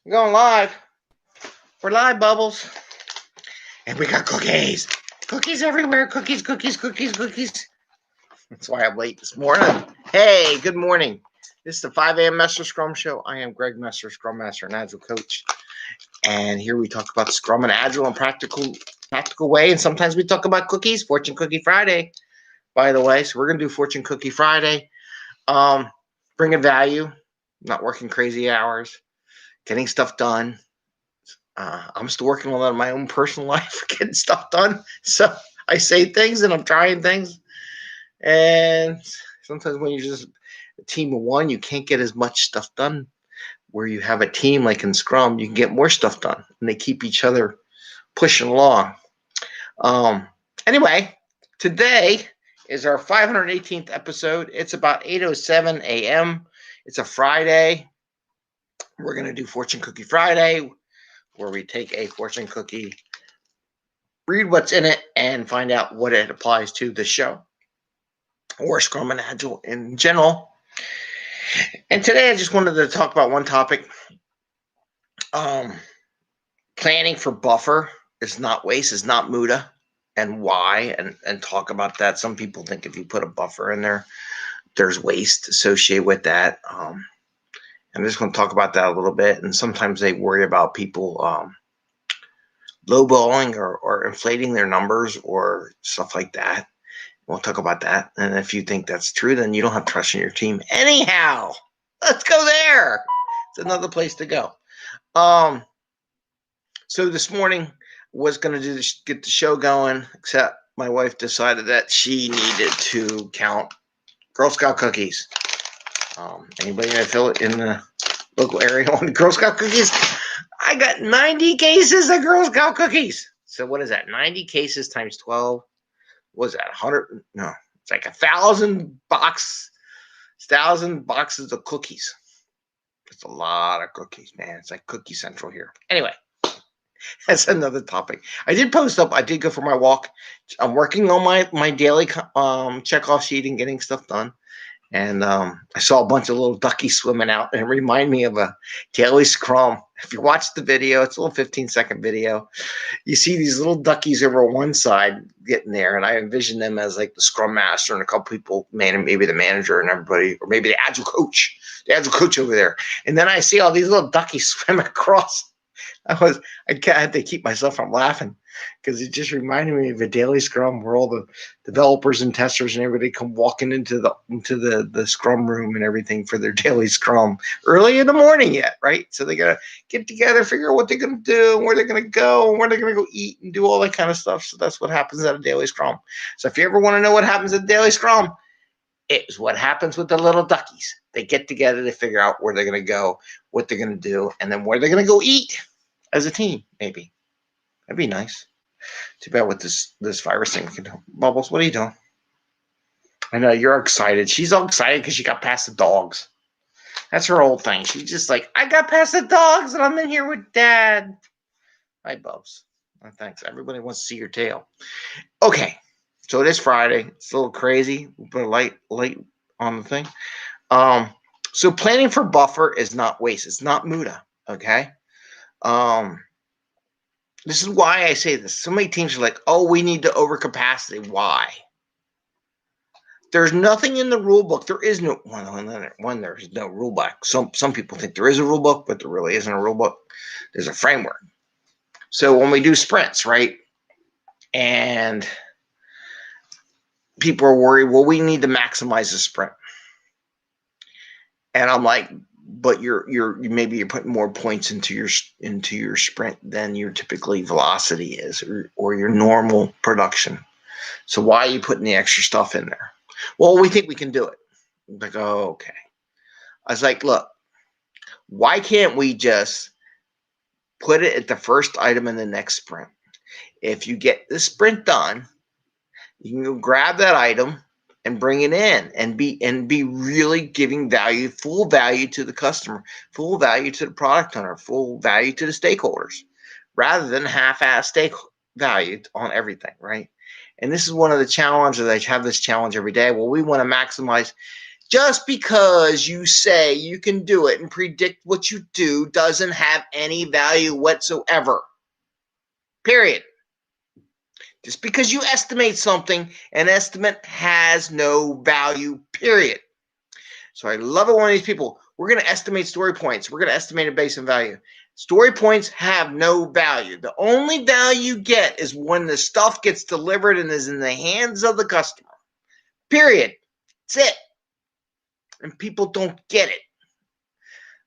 We're going live. We're live, Bubbles. And we got cookies. Cookies everywhere. Cookies. That's why I'm late this morning. Hey, good morning. This is the 5 a.m. Mester Scrum Show. I am Greg Mester, Scrum Master and Agile Coach. And here we talk about Scrum and Agile in practical way. And sometimes we talk about cookies. Fortune Cookie Friday, by the way. So we're going to do Fortune Cookie Friday. Bringing value, not working crazy hours, getting stuff done. I'm still working on that in my own personal life, getting stuff done. So I say things and I'm trying things. And sometimes when you're just a team of one, you can't get as much stuff done. Where you have a team like in Scrum, you can get more stuff done. And they keep each other pushing along. Anyway, today is our 518th episode. It's about 8:07 a.m. It's a Friday. We're going to do Fortune Cookie Friday, where we take a fortune cookie, read what's in it, and find out what it applies to the show or Scrum and Agile in general. And today I just wanted to talk about one topic. Planning for buffer is not waste, is not Muda, and why, and talk about that. Some people think if you put a buffer in there, there's waste associated with that. I'm just going to talk about that a little bit. And sometimes they worry about people lowballing or inflating their numbers or stuff like that. We'll talk about that. And if you think that's true, then you don't have trust in your team. Anyhow, let's go there. It's another place to go. So this morning was going to get the show going, except my wife decided that she needed to count Girl Scout cookies. Anybody in the local area want Girl Scout cookies? I got 90 cases of Girl Scout cookies. So what is that? 90 cases times 12. What is that? 100? No, it's like 1,000 boxes of cookies. It's a lot of cookies, man. It's like Cookie Central here. Anyway, that's another topic. I did post up. I did go for my walk. I'm working on my daily checkoff sheet and getting stuff done. And I saw a bunch of little duckies swimming out, and it reminded me of a daily scrum. If you watch the video, it's a little 15-second video. You see these little duckies over one side getting there, and I envision them as like the scrum master and a couple people, maybe the manager and everybody, or maybe the agile coach over there. And then I see all these little duckies swim across. I had to keep myself from laughing because it just reminded me of a daily scrum where all the developers and testers and everybody come walking into the scrum room and everything for their daily scrum early in the morning yet, right? So they gotta get together, figure out what they're gonna do, and where they're gonna go, and where they're gonna go eat and do all that kind of stuff. So that's what happens at a daily scrum. So if you ever want to know what happens at a daily scrum, it's what happens with the little duckies. They get together to figure out where they're gonna go, what they're gonna do, and then where they're gonna go eat. As a team, maybe. That'd be nice. Too bad what this virus thing can do. Bubbles, what are you doing? I know you're excited. She's all excited because she got past the dogs. That's her old thing. She's just like, I got past the dogs and I'm in here with Dad. Hi, Bubs. Oh, thanks. Everybody wants to see your tail. Okay. So it is Friday. It's a little crazy. We'll put a light on the thing. So planning for buffer is not waste. It's not Muda. Okay. This is why I say this. So many teams are like, oh, we need to overcapacity. Why? There's nothing in the rule book. There is no one. There's no rule book. Some people think there is a rule book, but there really isn't a rule book. There's a framework. So when we do sprints, right? And people are worried, well, we need to maximize the sprint. And I'm like, but you're putting more points into your sprint than your typically velocity is or your normal production. So why are you putting the extra stuff in there? Well, we think we can do it. I'm like, oh, okay. I was like, look, why can't we just put it at the first item in the next sprint? If you get the sprint done, you can go grab that item and bring it in and be really giving value, full value to the customer, full value to the product owner, full value to the stakeholders, rather than half-ass stake value on everything, right? And this is one of the challenges. I have this challenge every day. Well, we want to maximize Just because you say you can do it and predict what you do doesn't have any value whatsoever. Period. Just because you estimate something, an estimate has no value, period. So I love it when these people, we're going to estimate story points. We're going to estimate it based on value. Story points have no value. The only value you get is when the stuff gets delivered and is in the hands of the customer. Period. That's it. And people don't get it.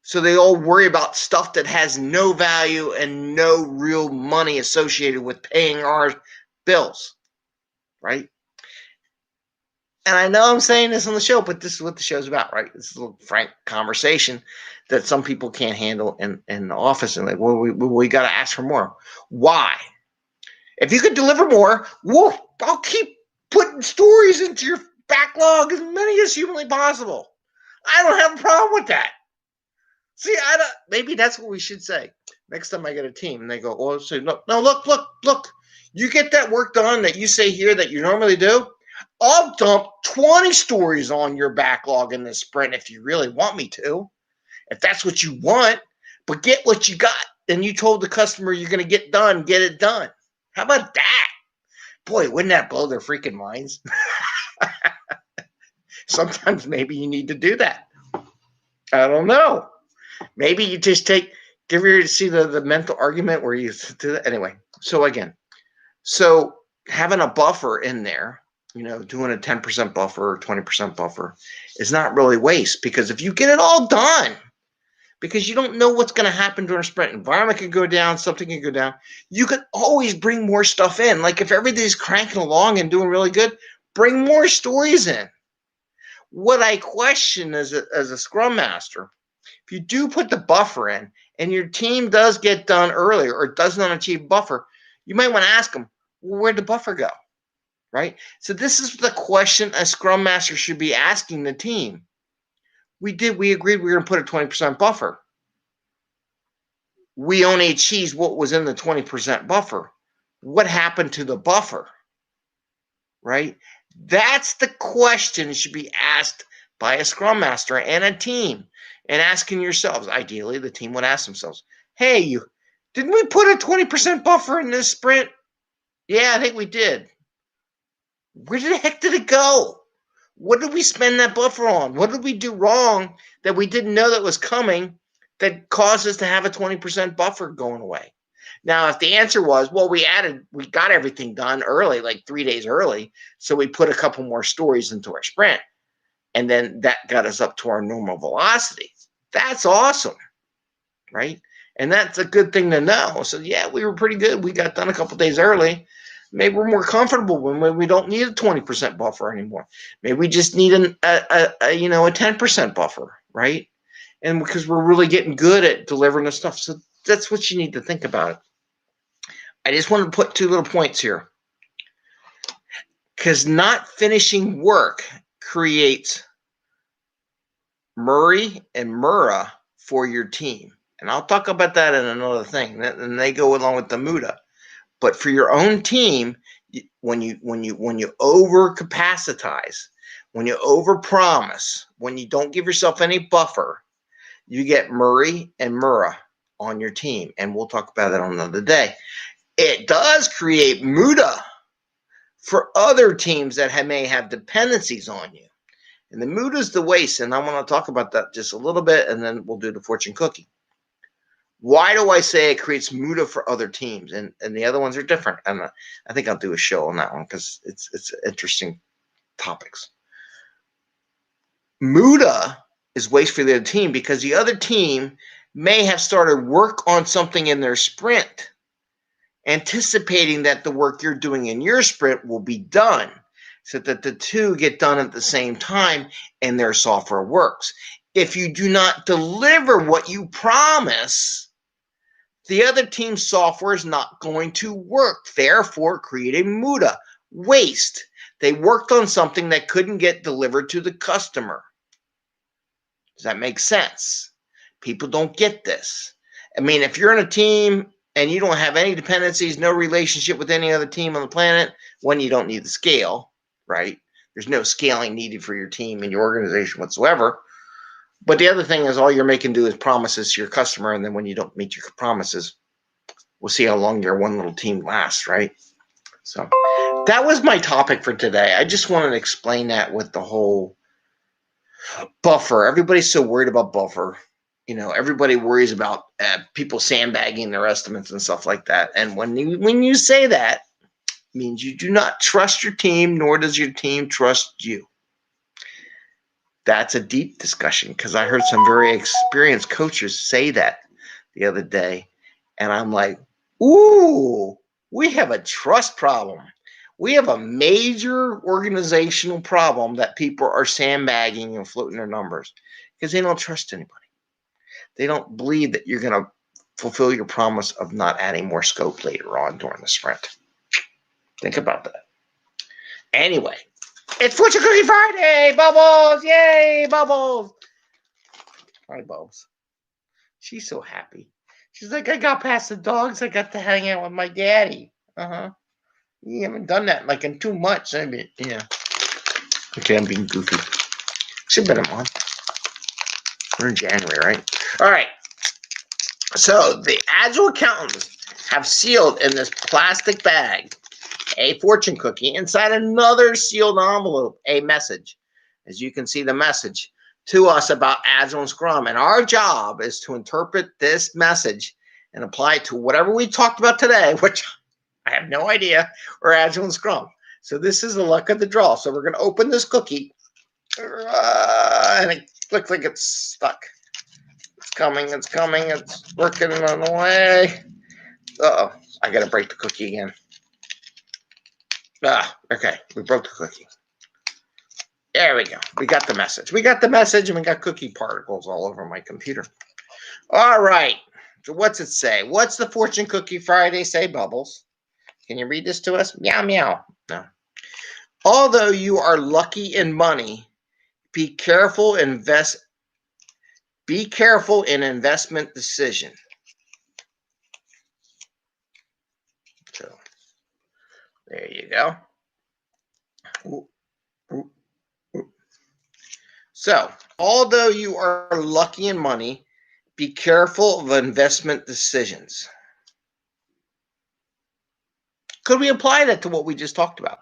So they all worry about stuff that has no value and no real money associated with paying our bills, right? And I know I'm saying this on the show, but this is what the show's about, right? This is a little frank conversation that some people can't handle in the office. And like, well, we got to ask for more. Why? If you could deliver more, I'll keep putting stories into your backlog as many as humanly possible. I don't have a problem with that. See, maybe that's what we should say. Next time I get a team and they go, oh, so no, look. You get that work done that you say here that you normally do. I'll dump 20 stories on your backlog in this sprint if you really want me to. If that's what you want, but get what you got. And you told the customer you're going to get it done. How about that? Boy, wouldn't that blow their freaking minds? Sometimes maybe you need to do that. I don't know. Maybe you just see the mental argument where you do that. Anyway, so having a buffer in there, doing a 10% buffer or 20% buffer is not really waste, because if you get it all done, because you don't know what's going to happen during a sprint, environment could go down, something can go down. You can always bring more stuff in. Like if everything's cranking along and doing really good, bring more stories in. What I question as a Scrum Master, if you do put the buffer in and your team does get done earlier or does not achieve buffer, you might want to ask them, well, where'd the buffer go? Right? So this is the question a Scrum Master should be asking the team. We agreed we were going to put a 20% buffer. We only achieved what was in the 20% buffer. What happened to the buffer? Right? That's the question that should be asked by a Scrum Master and a team. And asking yourselves, ideally, the team would ask themselves, hey, didn't we put a 20% buffer in this sprint? Yeah, I think we did. Where the heck did it go? What did we spend that buffer on? What did we do wrong that we didn't know that was coming that caused us to have a 20% buffer going away? Now, if the answer was, well, we got everything done early, like 3 days early, so we put a couple more stories into our sprint, and then that got us up to our normal velocity. That's awesome, right? And that's a good thing to know. So, yeah, we were pretty good. We got done a couple days early. Maybe we're more comfortable when we don't need a 20% buffer anymore. Maybe we just need a 10% buffer, right? And because we're really getting good at delivering the stuff. So that's what you need to think about it. I just want to put 2 little points here. Because not finishing work creates Muri and Mura for your team. And I'll talk about that in another thing. And they go along with the Muda. But for your own team, when you overcapacitize, when you overpromise, when you don't give yourself any buffer, you get Muri and Mura on your team. And we'll talk about that on another day. It does create Muda for other teams that may have dependencies on you. And the Muda is the waste. And I want to talk about that just a little bit, and then we'll do the fortune cookie. Why do I say it creates Muda for other teams? And the other ones are different. And I think I'll do a show on that one because it's interesting topics. Muda is waste for the other team because the other team may have started work on something in their sprint, anticipating that the work you're doing in your sprint will be done so that the two get done at the same time and their software works. If you do not deliver what you promise, the other team's software is not going to work. Therefore, create a Muda, waste. They worked on something that couldn't get delivered to the customer. Does that make sense? People don't get this. I mean, if you're in a team and you don't have any dependencies, no relationship with any other team on the planet, one, you don't need the scale, right? There's no scaling needed for your team and your organization whatsoever. But the other thing is all you're making do is promises to your customer, and then when you don't meet your promises, we'll see how long your one little team lasts, right? So that was my topic for today. I just wanted to explain that with the whole buffer. Everybody's so worried about buffer. Everybody worries about people sandbagging their estimates and stuff like that. And when you say that, it means you do not trust your team, nor does your team trust you. That's a deep discussion because I heard some very experienced coaches say that the other day. And I'm like, ooh, we have a trust problem. We have a major organizational problem that people are sandbagging and floating their numbers because they don't trust anybody. They don't believe that you're going to fulfill your promise of not adding more scope later on during the sprint. Think about that. Anyway, it's Fortune Cookie Friday, Bubbles! Yay, Bubbles! Hi, Bubbles. She's so happy. She's like, I got past the dogs. I got to hang out with my daddy. You haven't done that like in 2 months. I mean, yeah. Okay, I'm being goofy. Should have been a month. We're in January, right? All right. So the Agile accountants have sealed in this plastic bag a fortune cookie inside another sealed envelope, a message. As you can see, the message to us about Agile and Scrum. And our job is to interpret this message and apply it to whatever we talked about today, which I have no idea, or Agile and Scrum. So this is the luck of the draw. So we're going to open this cookie. And it looks like it's stuck. It's coming. It's working on the way. Uh-oh. I got to break the cookie again. Okay. We broke the cookie. There we go. We got the message. And we got cookie particles all over my computer. All right. So what's it say? What's the Fortune Cookie Friday say, Bubbles? Can you read this to us? Meow, meow. No. Although you are lucky in money, be careful in investment decision. So there you go. Ooh, ooh, ooh. So, although you are lucky in money, be careful of investment decisions. Could we apply that to what we just talked about?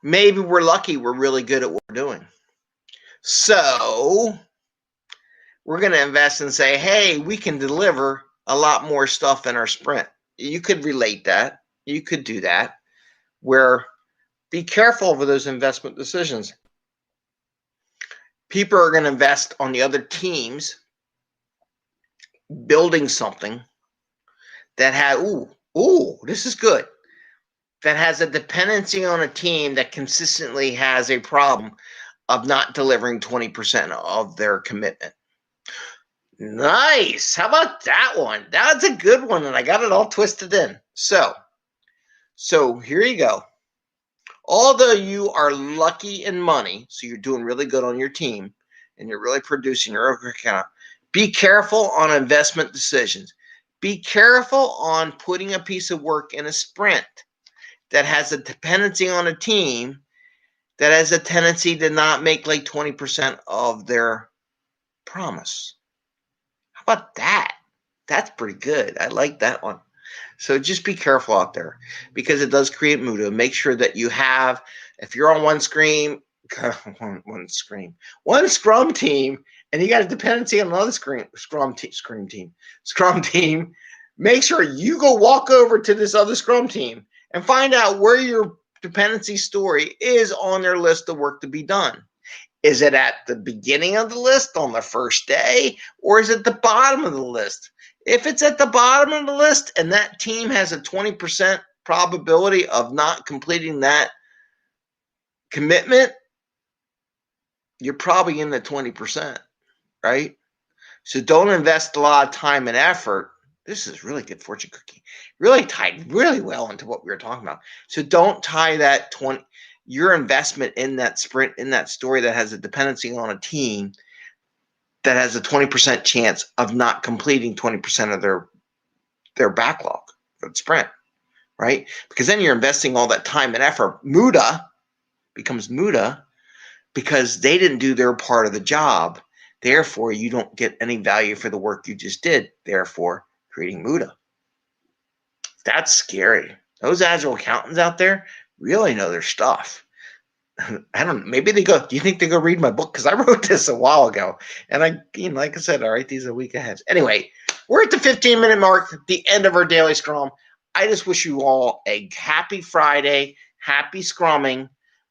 Maybe we're lucky we're really good at what we're doing. So we're going to invest and say, hey, we can deliver a lot more stuff in our sprint. You could relate that. You could do that. Where be careful with those investment decisions. People are going to invest on the other teams building something that had, this is good, that has a dependency on a team that consistently has a problem of not delivering 20% of their commitment. Nice. How about that one? That's a good one, and I got it all twisted in. So here you go. Although you are lucky in money, so you're doing really good on your team, and you're really producing your account, be careful on investment decisions. Be careful on putting a piece of work in a sprint that has a dependency on a team that has a tendency to not make like 20% of their promise. How about that? That's pretty good. I like that one. So just be careful out there because it does create Muda. Make sure that you have, if you're on one Scrum team, and you got a dependency on another Scrum team, make sure you go walk over to this other Scrum team and find out where your dependency story is on their list of work to be done. Is it at the beginning of the list on the first day, or is it the bottom of the list? If it's at the bottom of the list and that team has a 20% probability of not completing that commitment, you're probably in the 20%, right? So don't invest a lot of time and effort. This is really good fortune cookie. Really tied really well into what we were talking about. So don't tie that your investment in that sprint, in that story that has a dependency on a team that has a 20% chance of not completing 20% of their backlog for the sprint, right? Because then you're investing all that time and effort. Muda becomes Muda because they didn't do their part of the job. Therefore, you don't get any value for the work you just did. Therefore, creating Muda. That's scary. Those Agile accountants out there really know their stuff. I don't know. Maybe they go, do you think they go read my book? Because I wrote this a while ago. And like I said, I write these a week ahead. Anyway, we're at the 15-minute mark, the end of our daily scrum. I just wish you all a happy Friday, happy scrumming.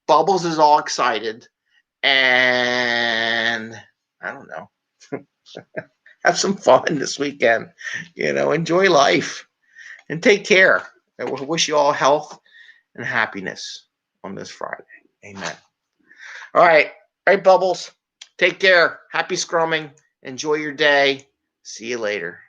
Bubbles is all excited. And I don't know. Have some fun this weekend. Enjoy life. And take care. I wish you all health and happiness on this Friday. Amen. All right, Bubbles. Take care. Happy scrumming. Enjoy your day. See you later.